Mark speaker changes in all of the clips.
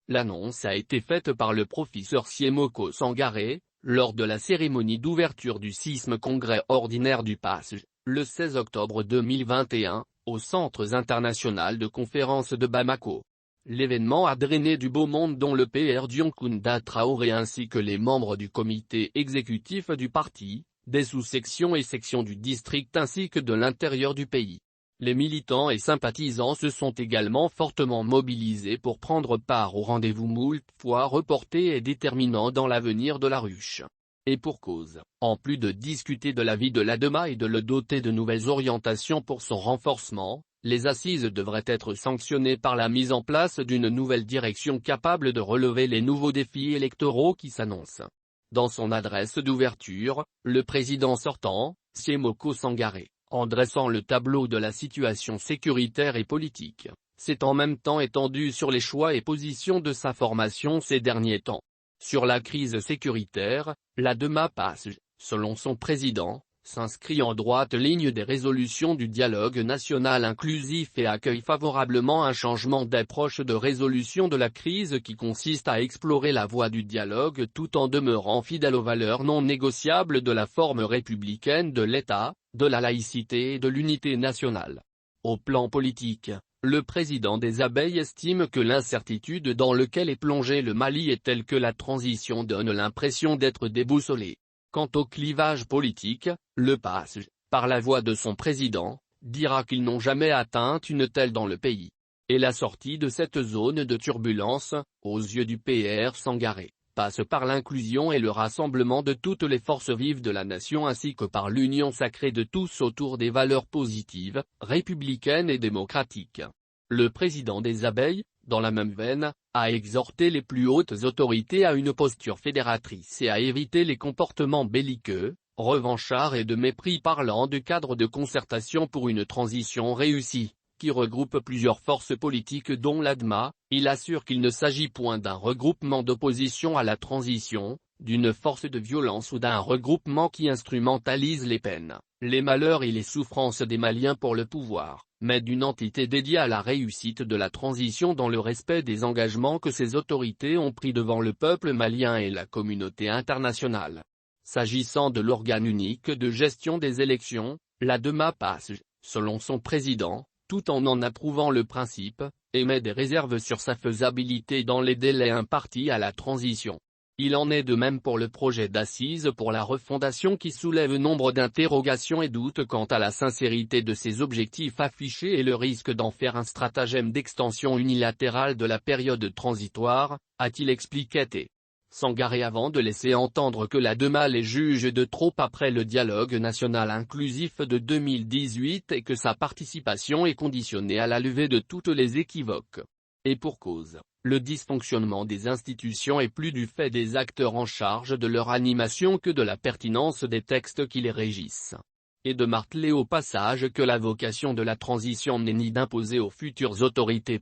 Speaker 1: L'annonce a été faite par le professeur Siemoko Sangaré, lors de la cérémonie d'ouverture du 6e congrès ordinaire du PASSEJ, le 16 octobre 2021, au Centre international de conférences de Bamako. L'événement a drainé du beau monde dont le PR Dioncounda Traoré ainsi que les membres du comité exécutif du parti, des sous-sections et sections du district ainsi que de l'intérieur du pays. Les militants et sympathisants se sont également fortement mobilisés pour prendre part au rendez-vous moult fois reporté et déterminant dans l'avenir de la ruche. Et pour cause, en plus de discuter de la vie de l'ADEMA et de le doter de nouvelles orientations pour son renforcement, les assises devraient être sanctionnées par la mise en place d'une nouvelle direction capable de relever les nouveaux défis électoraux qui s'annoncent. Dans son adresse d'ouverture, le président sortant, Siemoko Sangaré, en dressant le tableau de la situation sécuritaire et politique, s'est en même temps étendu sur les choix et positions de sa formation ces derniers temps. Sur la crise sécuritaire, l'ADEMA PASSEJ, selon son président, s'inscrit en droite ligne des résolutions du dialogue national inclusif et accueille favorablement un changement d'approche de résolution de la crise qui consiste à explorer la voie du dialogue tout en demeurant fidèle aux valeurs non négociables de la forme républicaine de l'État, de la laïcité et de l'unité nationale. Au plan politique, le président des abeilles estime que l'incertitude dans laquelle est plongé le Mali est telle que la transition donne l'impression d'être déboussolée. Quant au clivage politique, le PASSEJ, par la voix de son président, dira qu'ils n'ont jamais atteint une telle dans le pays. Et la sortie de cette zone de turbulence, aux yeux du PR Sangaré, passe par l'inclusion et le rassemblement de toutes les forces vives de la nation ainsi que par l'union sacrée de tous autour des valeurs positives, républicaines et démocratiques. Le président des abeilles, dans la même veine, a exhorté les plus hautes autorités à une posture fédératrice et à éviter les comportements belliqueux, revanchards et de mépris parlant du cadre de concertation pour une transition réussie, qui regroupe plusieurs forces politiques dont l'ADEMA. Il assure qu'il ne s'agit point d'un regroupement d'opposition à la transition, d'une force de violence ou d'un regroupement qui instrumentalise les peines, les malheurs et les souffrances des Maliens pour le pouvoir, mais d'une entité dédiée à la réussite de la transition dans le respect des engagements que ces autorités ont pris devant le peuple malien et la communauté internationale. S'agissant de l'organe unique de gestion des élections, l'ADEMA PASSEJ, selon son président, tout en approuvant le principe, émet des réserves sur sa faisabilité dans les délais impartis à la transition. Il en est de même pour le projet d'assises pour la refondation qui soulève nombre d'interrogations et doutes quant à la sincérité de ses objectifs affichés et le risque d'en faire un stratagème d'extension unilatérale de la période transitoire, a-t-il expliqué. Sangaré avant de laisser entendre que l'ADEMA les juge de trop après le dialogue national inclusif de 2018 et que sa participation est conditionnée à la levée de toutes les équivoques. Et pour cause, le dysfonctionnement des institutions est plus du fait des acteurs en charge de leur animation que de la pertinence des textes qui les régissent. Et de marteler au passage que la vocation de la transition n'est ni d'imposer aux futures autorités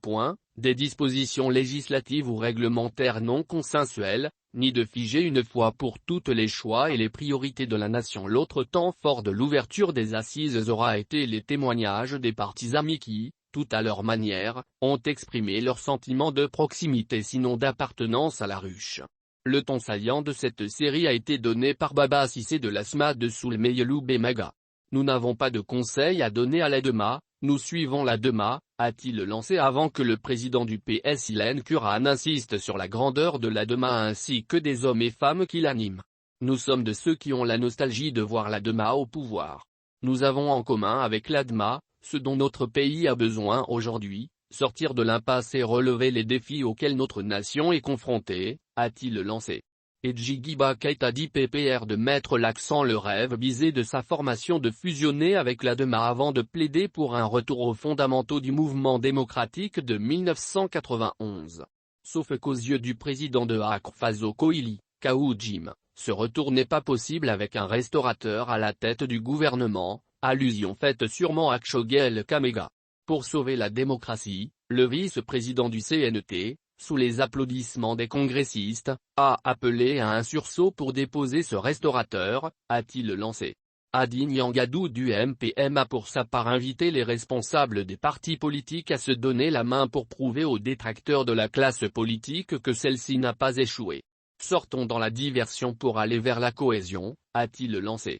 Speaker 1: des dispositions législatives ou réglementaires non consensuelles, ni de figer une fois pour toutes les choix et les priorités de la nation. L'autre temps fort de l'ouverture des assises aura été les témoignages des partis amis qui, tout à leur manière, ont exprimé leur sentiment de proximité sinon d'appartenance à la ruche. Le ton saillant de cette série a été donné par Baba Cissé de l'ASMA de Soulmeyelou Bemaga. Nous n'avons pas de conseils à donner à l'ADEMA, nous suivons l'ADEMA, a-t-il lancé avant que le président du PS Hélène Cura n'insiste sur la grandeur de l'ADEMA ainsi que des hommes et femmes qui l'animent. Nous sommes de ceux qui ont la nostalgie de voir l'ADEMA au pouvoir. Nous avons en commun avec l'ADEMA, ce dont notre pays a besoin aujourd'hui, sortir de l'impasse et relever les défis auxquels notre nation est confrontée, a-t-il lancé. Et Djigiba Keita dit PPR de mettre l'accent le rêve visé de sa formation de fusionner avec l'ADEMA avant de plaider pour un retour aux fondamentaux du mouvement démocratique de 1991. Sauf qu'aux yeux du président de Akfaso Koili, Kaou Jim, ce retour n'est pas possible avec un restaurateur à la tête du gouvernement, allusion faite sûrement à Kshogel Kamega. Pour sauver la démocratie, le vice-président du CNT, sous les applaudissements des congressistes, a appelé à un sursaut pour déposer ce restaurateur, a-t-il lancé. Adi Nyangadou du MPM a pour sa part invité les responsables des partis politiques à se donner la main pour prouver aux détracteurs de la classe politique que celle-ci n'a pas échoué. Sortons dans la diversion pour aller vers la cohésion, a-t-il lancé.